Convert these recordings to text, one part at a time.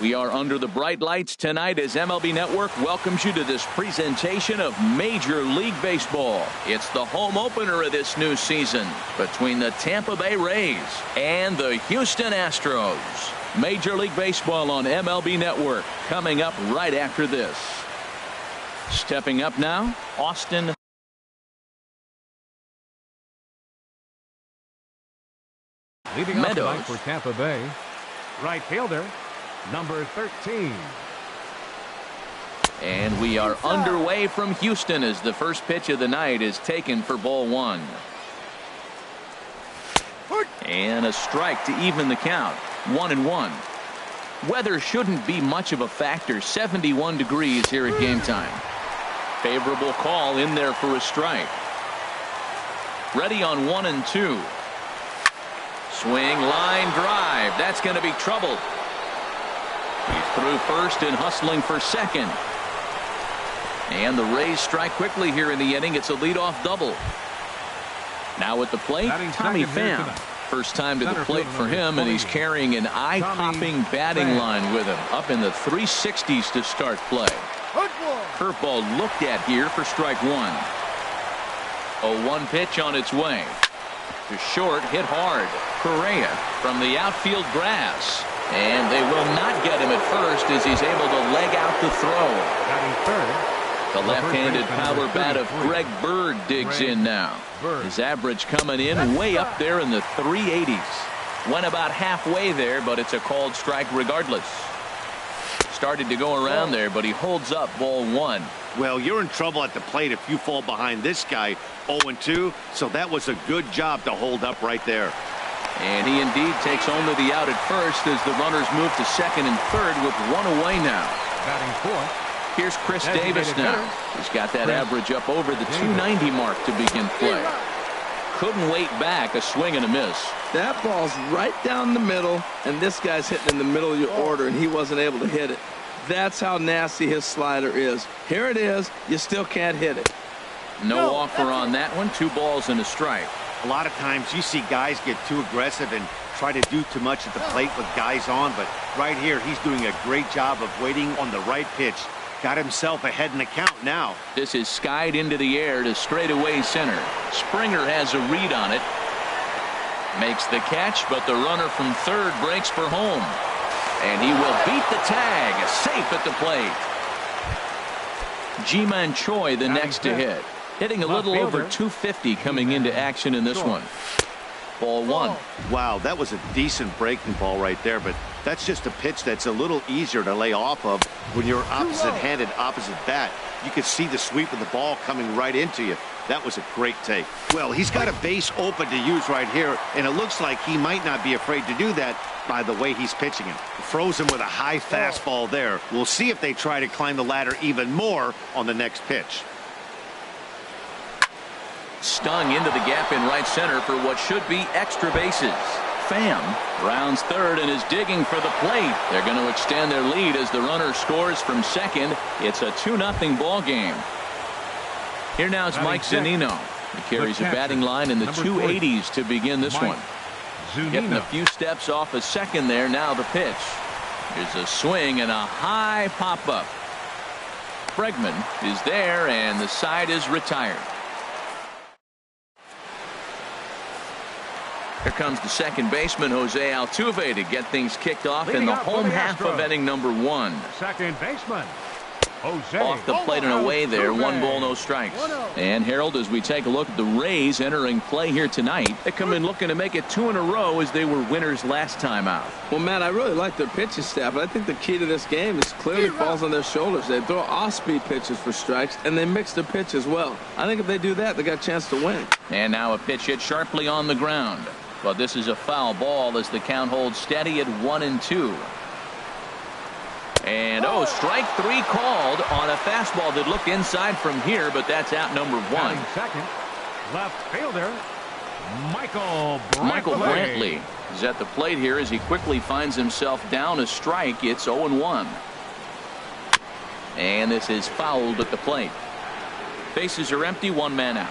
We are under the bright lights tonight as MLB Network welcomes you to this presentation of Major League Baseball. It's the home opener of this new season between the Tampa Bay Rays and the Houston Astros. Major League Baseball on MLB Network coming up right after this. Stepping up now, Austin leading off Meadows. tonight for Tampa Bay, right fielder, number 13. And we are underway from Houston as the first pitch of the night is taken for ball one. And a strike to even the count. 1-1. Weather shouldn't be much of a factor. 71 degrees here at game time. Favorable call in there for a strike. Ready on 1-2. Swing, line drive. That's going to be trouble. He's through first and hustling for second. And the Rays strike quickly here in the inning. It's a leadoff double. Now at the plate, Tommy Pham. First time to the plate for him, and he's carrying an eye-popping batting line with him. Up in the 360s to start play. Curveball looked at here for strike one. 0-1 pitch on its way. To short, hit hard. Correa from the outfield grass. And they will not get him at first as he's able to leg out the throw. The left-handed power bat of Greg Bird digs in now. His average coming in way up there in the 380s. Went about halfway there, but it's a called strike regardless. Started to go around there, but he holds up ball one. Well, you're in trouble at the plate if you fall behind this guy 0-2, so that was a good job to hold up right there. And he indeed takes only the out at first as the runners move to second and third with one away now. Batting fourth. Here's Chris Davis now. He's got that average up over the 290 mark to begin play. Couldn't wait back, a swing and a miss. That ball's right down the middle, and this guy's hitting in the middle of your order, and he wasn't able to hit it. That's how nasty his slider is. Here it is. You still can't hit it. No offer on that one. 2 balls and a strike. A lot of times you see guys get too aggressive and try to do too much at the plate with guys on, but right here he's doing a great job of waiting on the right pitch. Got himself ahead in the count now. This is skied into the air to straightaway center. Springer has a read on it. Makes the catch, but the runner from third breaks for home. And he will beat the tag. Safe at the plate. Ji-Man Choi the next to hit. Hitting a little over 250 coming into action in this one. Ball one. Wow, that was a decent breaking ball right there, but that's just a pitch that's a little easier to lay off of when you're opposite-handed, opposite bat. You could see the sweep of the ball coming right into you. That was a great take. Well, he's got a base open to use right here, and it looks like he might not be afraid to do that by the way he's pitching him. Throws him with a high fastball there. We'll see if they try to climb the ladder even more on the next pitch. Stung into the gap in right center for what should be extra bases. Pham rounds third and is digging for the plate. They're going to extend their lead as the runner scores from second. It's a 2-0 ball game. Here now is Mike Zunino. He carries a batting line in the 280s to begin this one. Getting a few steps off a second there. Now the pitch. There's a swing and a high pop-up. Bregman is there and the side is retired. Here comes the second baseman, Jose Altuve, to get things kicked off in the home half of inning number 1. Second baseman, Jose. Off the plate and away there. 1 ball, no strikes. And Harold, as we take a look at the Rays entering play here tonight, they come in looking to make it 2 in a row as they were winners last time out. Well, Matt, I really like their pitching staff, but I think the key to this game is clearly falls on their shoulders. They throw off-speed pitches for strikes, and they mix their pitch as well. I think if they do that, they got a chance to win. And now a pitch hit sharply on the ground. But this is a foul ball as the count holds steady at 1-2. And strike 3 called on a fastball that looked inside from here, but that's out number 1. Second, left fielder, Michael Brantley is at the plate here as he quickly finds himself down a strike. It's 0-1. And this is fouled at the plate. Bases are empty, 1 man out.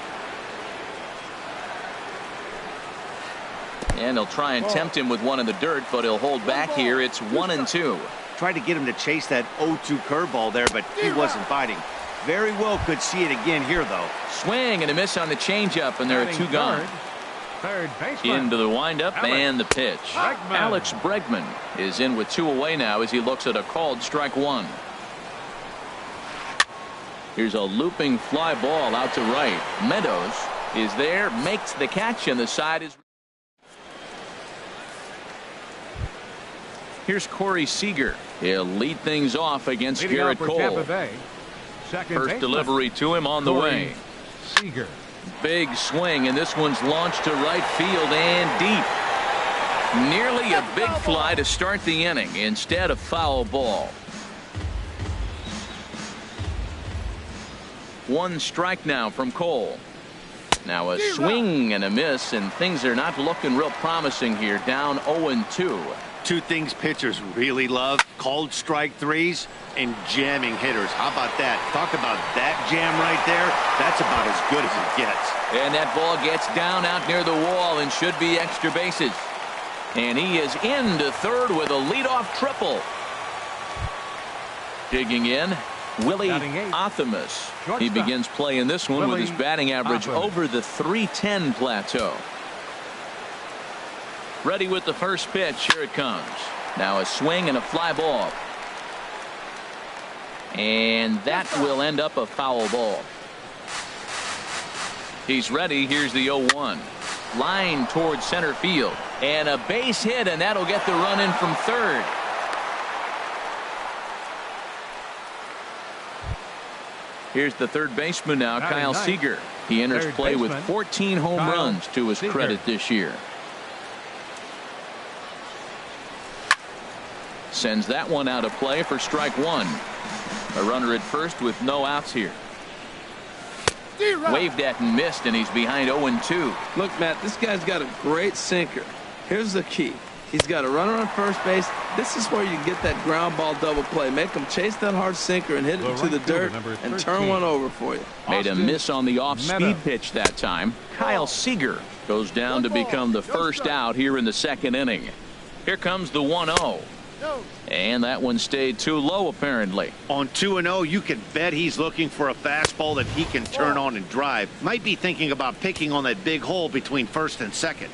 And they'll try and tempt him with one in the dirt, but he'll hold back here. It's 1-2. Tried to get him to chase that 0-2 curveball there, but he wasn't biting. Very well could see it again here, though. Swing and a miss on the changeup, and there are two gone. Third baseman. Into the windup and the pitch. Bregman. Alex Bregman is in with 2 away now as he looks at a called strike 1. Here's a looping fly ball out to right. Meadows is there, makes the catch, and the side is. Here's Corey Seager. He'll lead things off against Leading Garrett off for Cole. Tampa Bay. Second First baseman. delivery to him on the Corey way. Seager. Big swing, and this one's launched to right field and deep. Nearly a big fly to start the inning. Instead, a foul ball. 1 strike now from Cole. Now a swing and a miss, and things are not looking real promising here. Down 0-2. 2 things pitchers really love: called strike 3s and jamming hitters. How about that? Talk about that jam right there. That's about as good as it gets. And that ball gets down out near the wall and should be extra bases. And he is into third with a leadoff triple. Digging in, Willie Athamas. He begins play in this one with his batting average over the .310 plateau. Ready with the first pitch. Here it comes. Now a swing and a fly ball. And that will end up a foul ball. He's ready. Here's the 0-1. Line towards center field. And a base hit, and that'll get the run in from third. Here's the third baseman now, Kyle Seager. He enters play with 14 home runs to his credit this year. Sends that one out of play for strike 1. A runner at first with no outs here. Waved at and missed, and he's behind 0-2. Look, Matt, this guy's got a great sinker. Here's the key. He's got a runner on first base. This is where you get that ground ball double play. Make him chase that hard sinker and hit it to the dirt and turn one over for you. Made a miss on the off-speed pitch that time. Kyle Seager goes down to become the first out here in the second inning. Here comes the 1-0. And that one stayed too low, apparently. On 2-0, you can bet he's looking for a fastball that he can turn on and drive. Might be thinking about picking on that big hole between first and second.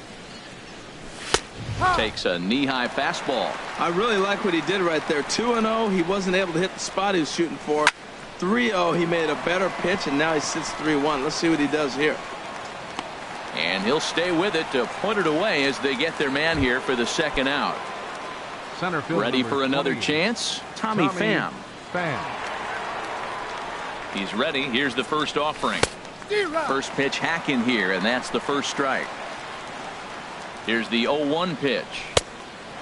Takes a knee-high fastball. I really like what he did right there. 2-0, he wasn't able to hit the spot he was shooting for. 3-0, he made a better pitch, and now he sits 3-1. Let's see what he does here. And he'll stay with it to put it away as they get their man here for the second out. Center field. Ready for another chance? Tommy Pham. He's ready. Here's the first offering. First pitch hack in here, and that's the first strike. Here's the 0-1 pitch.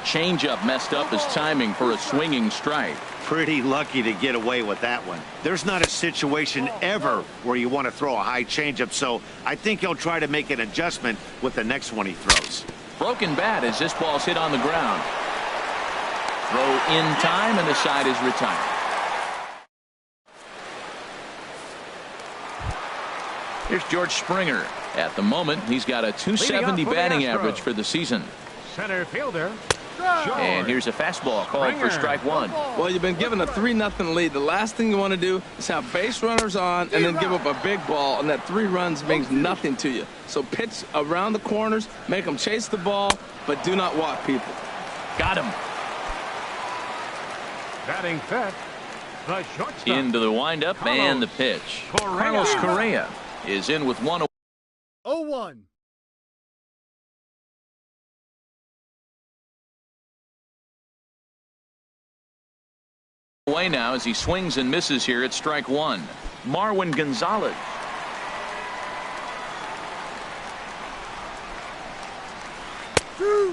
Changeup messed up his timing for a swinging strike. Pretty lucky to get away with that one. There's not a situation ever where you want to throw a high changeup, so I think he'll try to make an adjustment with the next one he throws. Broken bat as this ball's hit on the ground. Throw in time, and the side is retired. Here's George Springer. At the moment, he's got a .270 batting average for the season. Center fielder. And here's a fastball called for strike 1. Well, you've been given a 3-0 lead. The last thing you want to do is have base runners on and then give up a big ball, and that 3 runs means nothing to you. So pitch around the corners, make them chase the ball, but do not walk people. Got him. Batting fifth, the shortstop. Into the windup and the pitch. Carlos Correa is in with 1 0-1. away now as he swings and misses here at strike 1. Marwin Gonzalez.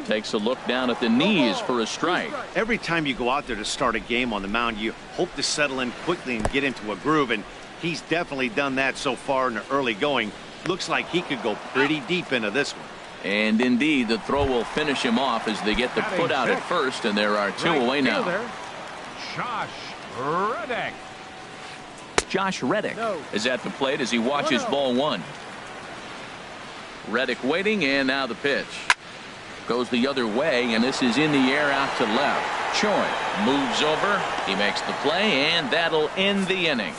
Takes a look down at the knees for a strike. Every time you go out there to start a game on the mound, you hope to settle in quickly and get into a groove, and he's definitely done that so far in the early going. Looks like he could go pretty deep into this one. And indeed, the throw will finish him off as they get the put out at first, and there are 2 away now. Josh Reddick. Josh Reddick is at the plate as he watches ball 1. Reddick waiting, and now the pitch. Goes the other way, and this is in the air out to left. Choi moves over. He makes the play, and that'll end the inning.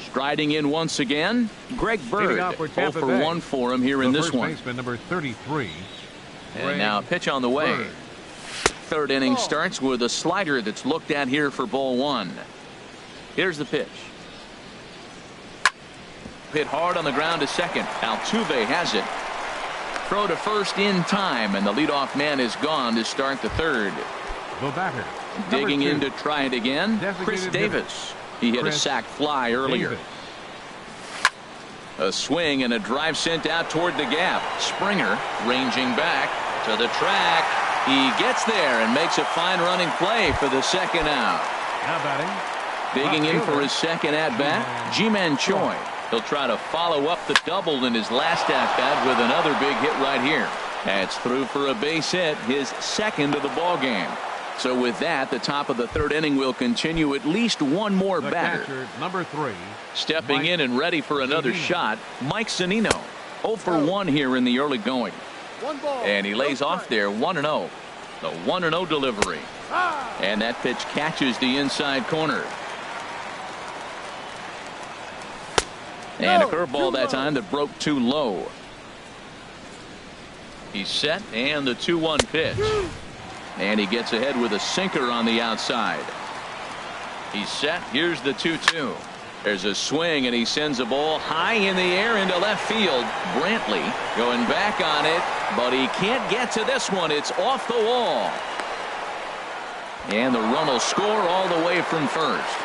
Striding in once again, Greg Bird. 0 for 1 for him here in this one. Baseman number 33. And now pitch on the way. Bird. Third inning starts with a slider that's looked at here for ball one. Here's the pitch. Hit hard on the ground to second. Altuve has it. Throw to first in time, and the leadoff man is gone to start the third. The batter. Digging number in 2. to try it again, Chris Designated Davis. He hit a Chris sac fly earlier. Davis. A swing and a drive sent out toward the gap. Springer ranging back to the track. He gets there and makes a fine running play for the second out. Now batting. Digging in for his second at-bat, Ji-Man Choi. He'll try to follow up the double in his last at-bat with another big hit right here. That's through for a base hit, his second of the ball game. So with that, the top of the third inning will continue at least one more The batter. catcher, number 3. Stepping Mike in and ready for another Zunino. shot, Mike Zunino. 0 for 1 here in the early going. And he lays off there 1-0. The 1-0 delivery. And that pitch catches the inside corner. And a curveball that time that broke too low. He's set, and the 2-1 pitch. And he gets ahead with a sinker on the outside. He's set. Here's the 2-2. There's a swing, and he sends a ball high in the air into left field. Brantley going back on it, but he can't get to this one. It's off the wall. And the run will score all the way from first.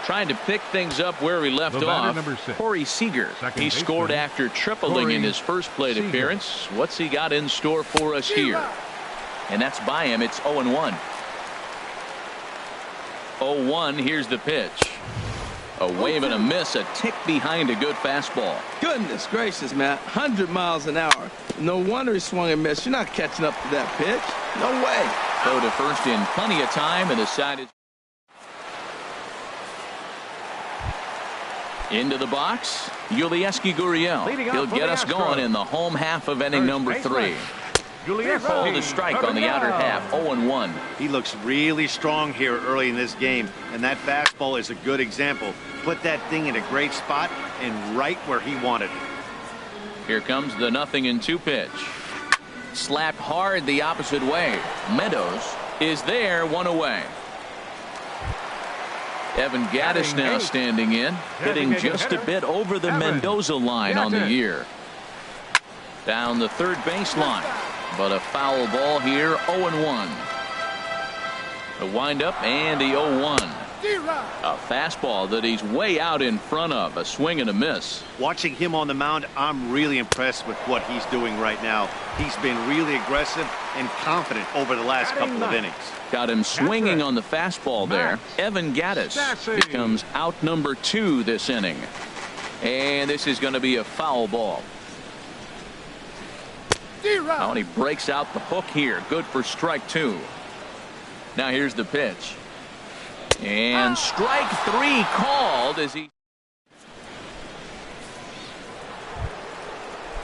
Trying to pick things up where he left The batter, off. number 6. Corey Seager. Second He baseman, scored after tripling Corey in his first plate Seager. appearance. What's he got in store for us here? And that's by him. It's 0-1. 0-1. Here's the pitch. A wave and a miss. A tick behind a good fastball. Goodness gracious, Matt. 100 miles an hour. No wonder he swung and missed. You're not catching up to that pitch. No way. Throw to first in plenty of time, and the side is into the box. Yulieski Gurriel. Leading off He'll for get the us going Astros. in the home half of inning First number baseman. 3. Called a strike on the outer half. 0-1. He looks really strong here early in this game, and that fastball is a good example. Put that thing in a great spot and right where he wanted it. Here comes the 0-2 pitch. Slapped hard the opposite way. Meadows is there, one away. Evan Gattis Batting now eight. standing in, hitting Designated just a hitter, bit over the Evan Mendoza line on the Gattis. year. Down the third baseline, but a foul ball here, 0-1. The windup and the 0-1. A fastball that he's way out in front of. A swing and a miss. Watching him on the mound, I'm really impressed with what he's doing right now. He's been really aggressive and confident over the last couple of innings. Got him swinging on the fastball there. Evan Gattis becomes out number 2 this inning. And this is going to be a foul ball. Oh, and he breaks out the hook here. Good for strike 2. Now here's the pitch. And strike 3 called as he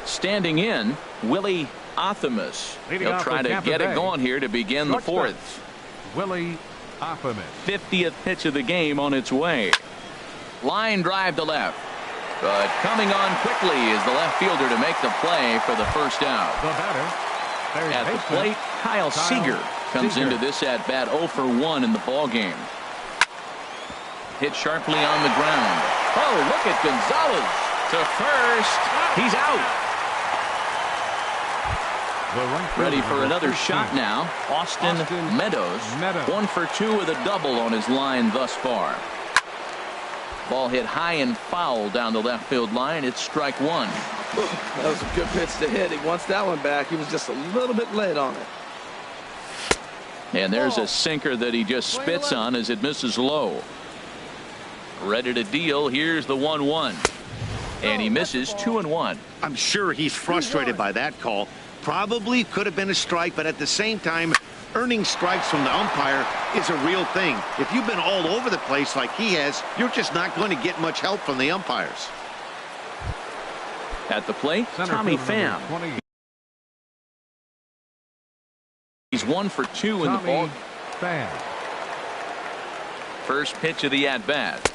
standing in, Willie Athamas. Leading He'll off try for to Tampa get it Bay. going here to begin the Shortstop. fourth. Willie Athamas. 50th pitch of the game on its way. Line drive to left. But coming on quickly is the left fielder to make the play for the first out. The batter. Third At the baseman, plate, Kyle Seager comes Seager. into this at bat 0 for 1 in the ball game. Hit sharply on the ground. Oh, look at Gonzalez to first. He's out. The right Ready fielder, for number another 13. shot now. Austin Meadows. Meadows. 1 for 2 with a double on his line thus far. Ball hit high and foul down the left field line. It's strike 1. That was a good pitch to hit. He wants that one back. He was just a little bit late on it. And there's a sinker that he just spits on as it misses low. Ready to deal. Here's the 1-1. And he misses 2-1. I'm sure he's frustrated by that call. Probably could have been a strike, but at the same time, earning strikes from the umpire is a real thing. If you've been all over the place like he has, you're just not going to get much help from the umpires. At the plate, Tommy Pham. He's 1 for 2 in the ball. First pitch of the at-bat.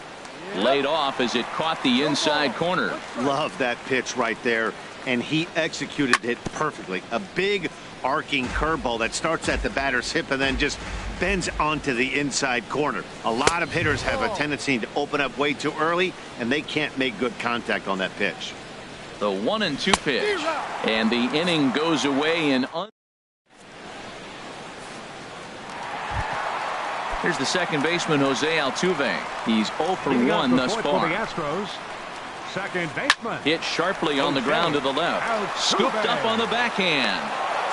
Laid off as it caught the inside corner. Love that pitch right there, and he executed it perfectly. A big arcing curveball that starts at the batter's hip and then just bends onto the inside corner. A lot of hitters have a tendency to open up way too early, and they can't make good contact on that pitch. The 1-2 pitch, and the inning goes away in. Here's the second baseman, Jose Altuve. He's 0 for 1 thus far. For the Astros, second baseman. Hit sharply on the ground to the left. Scooped up on the backhand.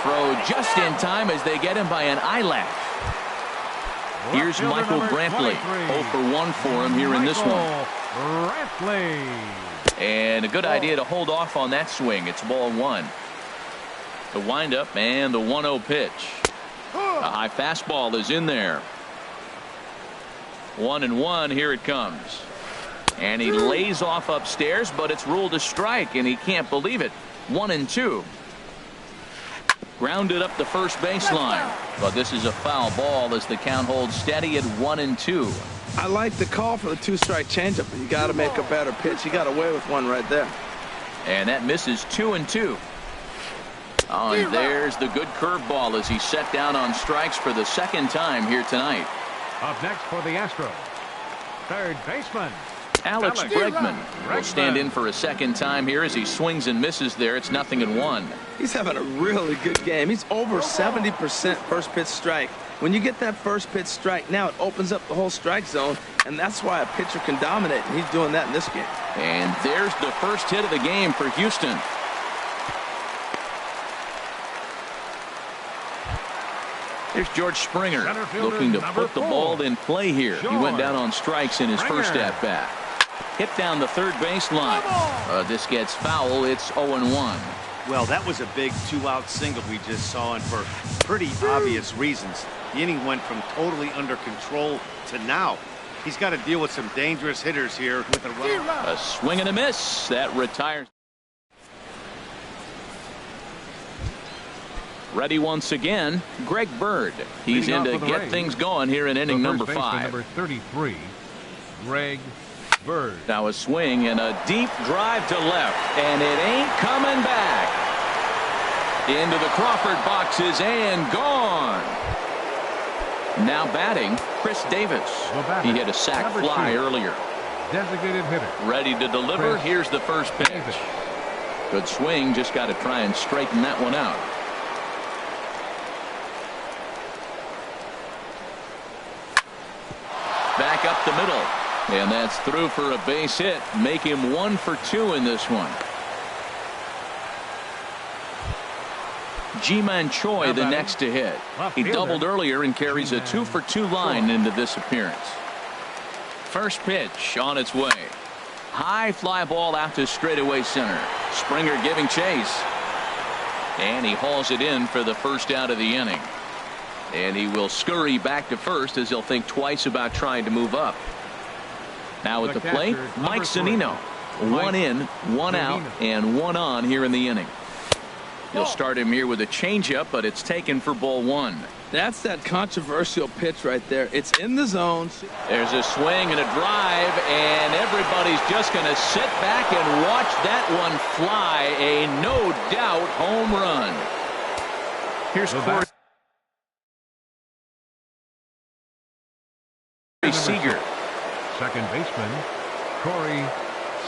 Throw just in time as they get him by an eyelash. Here's Michael Brantley. 0 for 1 for him here in this one. And a good idea to hold off on that swing. It's ball 1. The windup and the 1-0 pitch. A high fastball is in there. 1-1. Here it comes. And he lays off upstairs, but it's ruled a strike, and he can't believe it. 1-2. Grounded up the first baseline. But this is a foul ball as the count holds steady at 1-2. I like the call for the 2-strike changeup, but you got to make a better pitch. He got away with one right there. And that misses 2-2. Oh, and there's the good curveball as he set down on strikes for the second time here tonight. Up next for the Astros, third baseman Alex Bregman will stand in for a second time here as he swings and misses there. It's 0-1. He's having a really good game. He's over 70% first pitch strike. When you get that first pitch strike, now it opens up the whole strike zone, and that's why a pitcher can dominate, and he's doing that in this game. And there's the first hit of the game for Houston. Here's George Springer looking to put the ball in play here. He went down on strikes in his first at-bat. Hit down the third baseline. This gets foul. It's 0-1. Well, that was a big 2-out single we just saw, and for pretty obvious reasons. The inning went from totally under control to now. He's got to deal with some dangerous hitters here with a run. A swing and a miss. That retires. Ready once again, Greg Bird. He's in to get things going here in inning number 5. Number 33, Greg Bird. Now a swing and a deep drive to left, and it ain't coming back. Into the Crawford boxes and gone. Now batting, Chris Davis. He hit a sac fly earlier. Designated hitter. Ready to deliver. Here's the first pitch. Good swing. Just got to try and straighten that one out. Back up the middle. And that's through for a base hit. Make him 1 for 2 in this one. Ji-Man Choi the next to hit. He doubled earlier and carries a 2 for 2 line into this appearance. First pitch on its way. High fly ball out to straightaway center. Springer giving chase. And he hauls it in for the first out of the inning. And he will scurry back to first as he'll think twice about trying to move up. Now at the plate, Mike Zunino. 1 in, 1 out, and 1 on here in the inning. He'll start him here with a changeup, but it's taken for ball 1. That's that controversial pitch right there. It's in the zone. There's a swing and a drive, and everybody's just going to sit back and watch that one fly. A no-doubt home run. Here's Corey Seager. Second baseman, Corey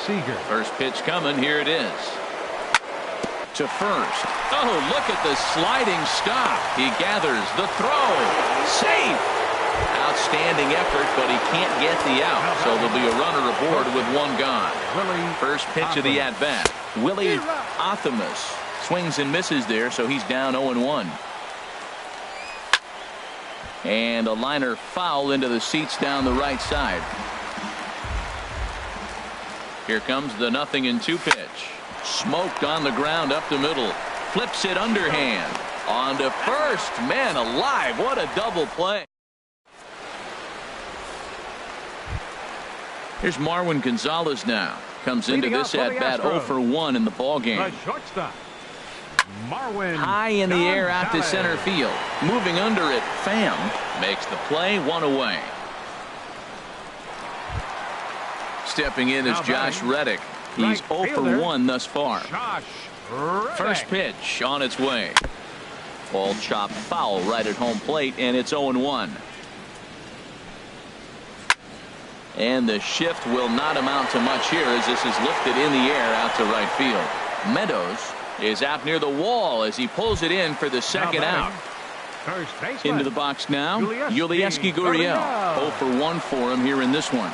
Seager. First pitch coming. Here it is. To first. Oh, look at the sliding stop. He gathers the throw. Safe. Outstanding effort, but he can't get the out. So there'll be a runner aboard with 1 gone. First pitch of the at-bat. Willie Athamas swings and misses there, so he's down 0-1. And a liner foul into the seats down the right side. Here comes the 0-2 pitch. Smoked on the ground up the middle. Flips it underhand. On to first. Man alive, what a double play. Here's Marwin Gonzalez now. Comes into this at bat 0 for 1 in the ball game. The shortstop, Marwin. High in the air out to center field. Moving under it, Pham makes the play, 1 away. Stepping in is Josh Reddick. He's 0 for 1 thus far. First pitch on its way. Ball chopped foul right at home plate, and it's 0-1. And the shift will not amount to much here as this is lifted in the air out to right field. Meadows is out near the wall as he pulls it in for the second out. Into the box now, Yulieski Gurriel. 0 for 1 for him here in this one.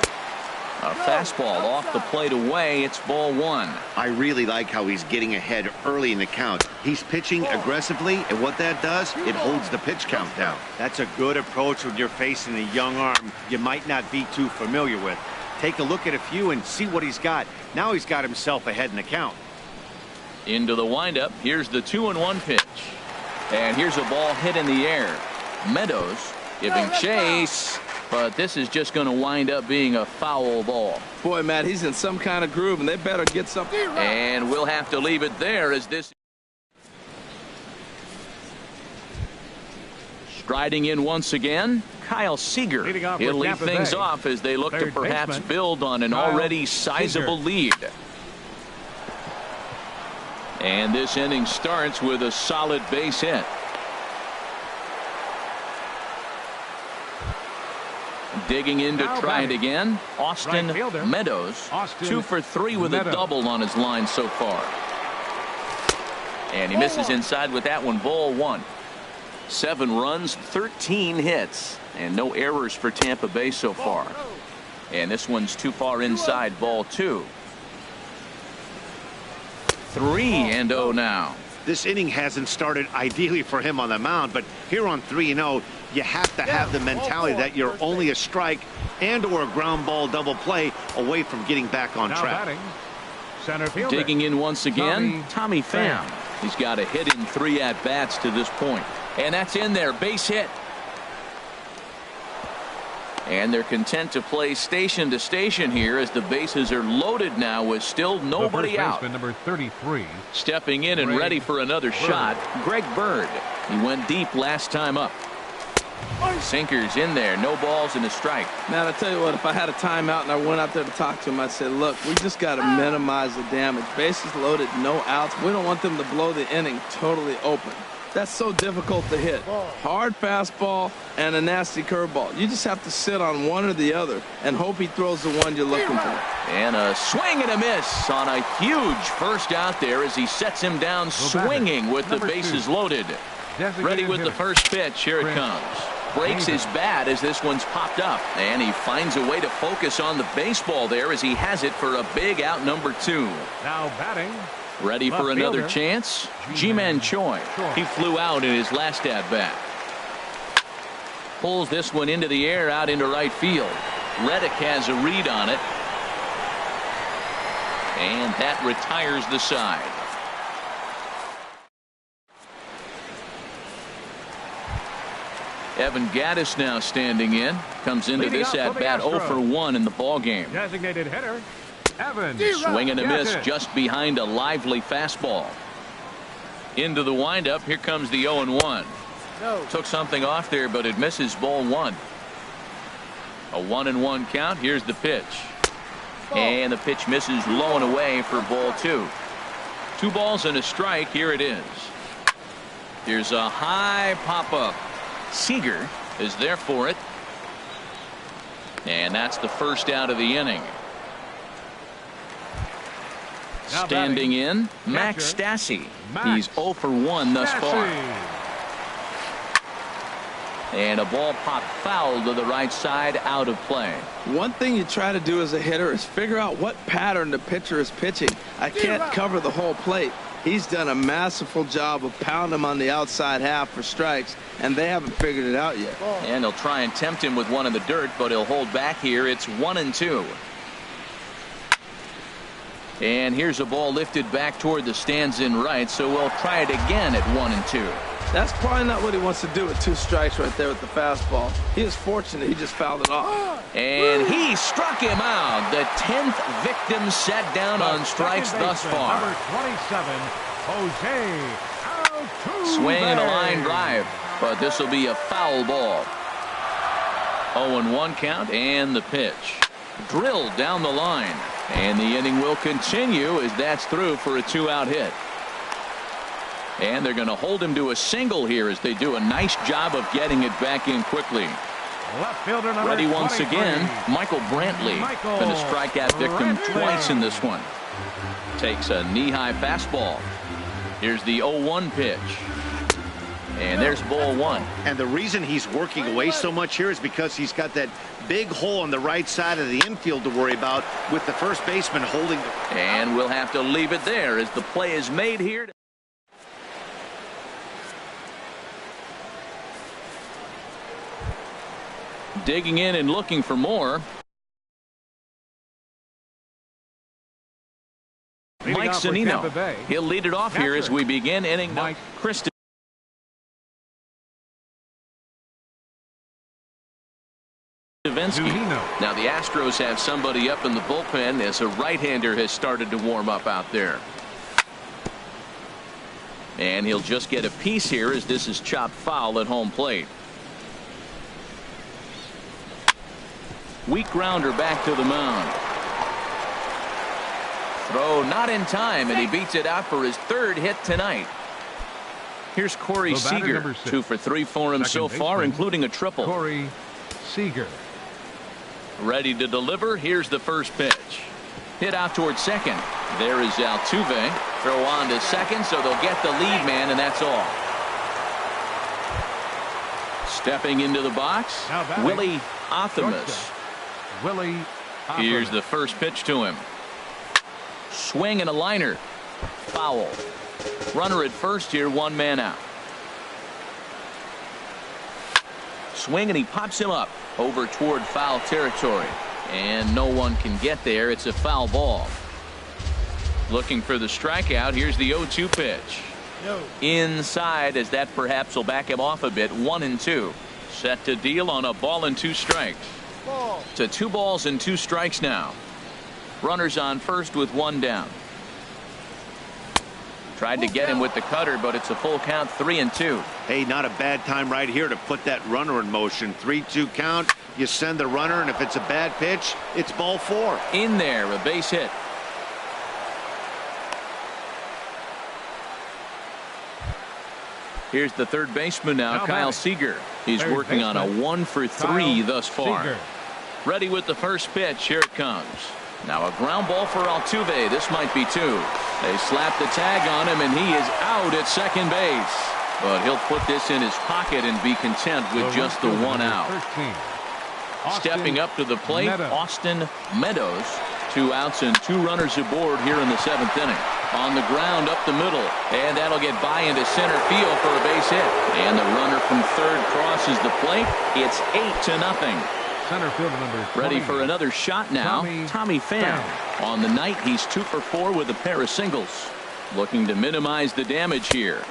A fastball off the plate away. It's ball 1. I really like how he's getting ahead early in the count. He's pitching aggressively, and what that does, it holds the pitch count down. That's a good approach when you're facing a young arm you might not be too familiar with. Take a look at a few and see what he's got. Now he's got himself ahead in the count. Into the windup. Here's the 2-1 pitch. And here's a ball hit in the air. Meadows giving chase. But this is just going to wind up being a foul ball. Boy, Matt, he's in some kind of groove, and they better get something. And we'll have to leave it there as this. Striding in once again, Kyle Seager. He'll lead things off as they look to perhaps build on an already sizable lead. And this inning starts with a solid base hit. Digging in to try it again, Austin Meadows. 2 for 3 with a double on his line so far. And he misses inside with that one. Ball 1. 7 runs, 13 hits, and no errors for Tampa Bay so far. And this one's too far inside. Ball 2. 3-0 now. This inning hasn't started ideally for him on the mound, but here on 3-0, you have to have the mentality that you're only a strike and or a ground ball double play away from getting back on track. Digging in once again, Tommy Pham. He's got a hit in 3 at-bats to this point. And that's in there, base hit. And they're content to play station to station here as the bases are loaded now with still nobody out. Number 33. Stepping in and ready for another shot, Greg Bird. He went deep last time up. Sinkers in there, no balls and a strike. Man, I tell you what, if I had a timeout and I went out there to talk to him, I'd say, look, we just got to minimize the damage. Bases loaded, no outs. We don't want them to blow the inning totally open. That's so difficult to hit. Hard fastball and a nasty curveball. You just have to sit on one or the other and hope he throws the one you're looking for. And a swing and a miss on a huge first out there as he sets him down swinging with the bases loaded. Ready with the first pitch. Here it comes. Breaks his bat as this one's popped up. And he finds a way to focus on the baseball there as he has it for a big out number 2. Now batting. Ready for another chance? Ji-Man Choi. He flew out in his last at-bat. Pulls this one into the air out into right field. Reddick has a read on it. And that retires the side. Evan Gattis now standing in. Comes into this at-bat 0 for 1 in the ball game. Designated hitter. Swing and a miss just behind a lively fastball. Into the windup. Here comes the 0-1. Took something off there, but it misses. Ball 1. A 1-1 count. Here's the pitch. And the pitch misses low and away for ball 2. 2 balls and a strike. Here it is. Here's a high pop-up. Seager is there for it. And that's the first out of the inning. Standing in, Max Stassi. He's 0 for 1 thus far. And a ball popped foul to the right side, out of play. One thing you try to do as a hitter is figure out what pattern the pitcher is pitching. I can't cover the whole plate. He's done a masterful job of pounding him on the outside half for strikes, and they haven't figured it out yet. And they'll try and tempt him with one in the dirt, but he'll hold back here. It's 1-2. And here's a ball lifted back toward the stands in right, so we'll try it again at 1-2. That's probably not what he wants to do with 2 strikes right there with the fastball. He is fortunate he just fouled it off. And he struck him out. The 10th victim set down on strikes thus far. Number 27, Jose Altuve. Swing and a line drive, but this will be a foul ball. 0-1 count and the pitch. Drilled down the line. And the inning will continue as that's through for a 2-out hit. And they're going to hold him to a single here as they do a nice job of getting it back in quickly. Left fielder number Ready once 23. again, Michael Brantley. Been a strikeout victim twice in this one. Takes a knee-high fastball. Here's the 0-1 pitch. And there's ball 1. And the reason he's working away so much here is because he's got that big hole on the right side of the infield to worry about with the first baseman holding. And we'll have to leave it there as the play is made here. Digging in and looking for more. Mike Zunino. He'll lead it off here as we begin inning. Chris Now the Astros have somebody up in the bullpen as a right-hander has started to warm up out there. And he'll just get a piece here as this is chopped foul at home plate. Weak grounder back to the mound. Throw not in time, and he beats it out for his 3rd hit tonight. Here's Corey Seager. 2 for 3 for him so far, including a triple. Corey Seager. Ready to deliver. Here's the first pitch. Hit out towards second. There is Altuve. Throw on to second, so they'll get the lead man, and that's all. Stepping into the box, Willie Athamas. Willie Athamas. Here's the first pitch to him. Swing and a liner. Foul. Runner at first here, 1 man out. Swing and he pops him up over toward foul territory. And no one can get there. It's a foul ball. Looking for the strikeout. Here's the 0-2 pitch. Inside as that perhaps will back him off a bit. 1-2. Set to deal on a ball and 2 strikes. To 2 balls and 2 strikes now. Runners on first with 1 down. Tried to get him with the cutter, but it's a full count. 3-2. Hey, not a bad time right here to put that runner in motion. 3-2 count. You send the runner, and if it's a bad pitch, it's ball 4. In there, a base hit. Here's the third baseman now, Kyle Seager. He's working on a 1 for 3 thus far. Ready with the first pitch. Here it comes. Now a ground ball for Altuve. This might be 2. They slap the tag on him, and he is out at second base. But he'll put this in his pocket and be content with just the 1 out. Stepping up to the plate, Austin Meadows. 2 outs and 2 runners aboard here in the 7th inning. On the ground up the middle, and that'll get by into center field for a base hit. And the runner from third crosses the plate. It's 8-0. Center fielder number 20. Ready for another shot now. Tommy Pham. On the night, he's 2 for 4 with a pair of singles. Looking to minimize the damage here.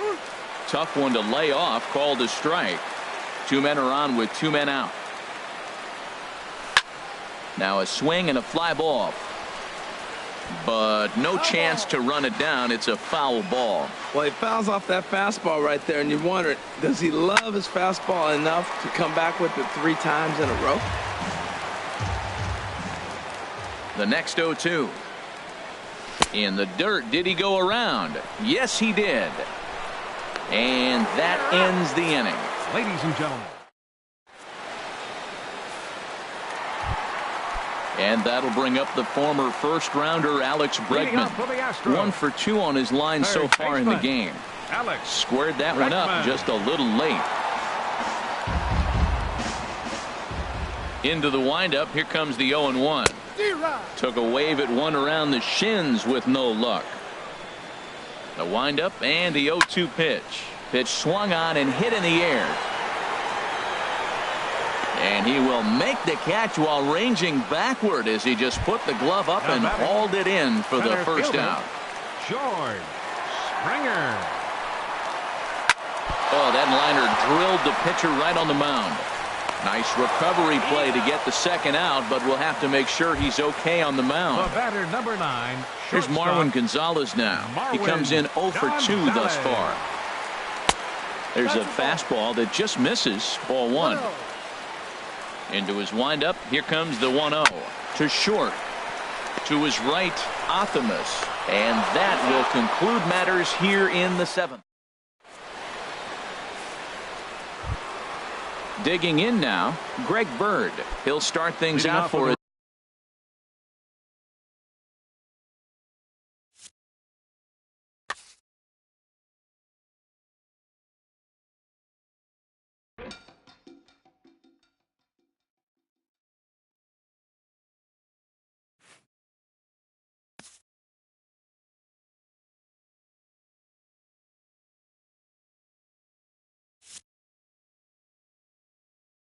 Tough one to lay off. Called a strike. 2 men are on with 2 men out. Now a swing and a fly ball. But no chance to run it down. It's a foul ball. Well, he fouls off that fastball right there, and you wonder, does he love his fastball enough to come back with it 3 times in a row? The next 0-2. In the dirt. Did he go around? Yes, he did. And that ends the inning. Ladies and gentlemen. And that'll bring up the former first-rounder Alex Bregman. 1 for 2 on his line so far in the game. Squared that one up just a little late. Into the windup. Here comes the 0-1. Took a wave at one around the shins with no luck. The windup and the 0-2 pitch. Pitch swung on and hit in the air. And he will make the catch while ranging backward as he just put the glove up and hauled it in for the first out. George Springer. Oh, that liner drilled the pitcher right on the mound. Nice recovery play to get the second out, but we'll have to make sure he's okay on the mound. The batter, number 9. Here's Marwin Gonzalez now. He comes in 0 for 2 thus far. There's a fastball that just misses. Ball 1. Into his windup. Here comes the 1-0. To short. To his right, Optimus. And that will conclude matters here in the 7th. Digging in now, Greg Bird. He'll start things out for us.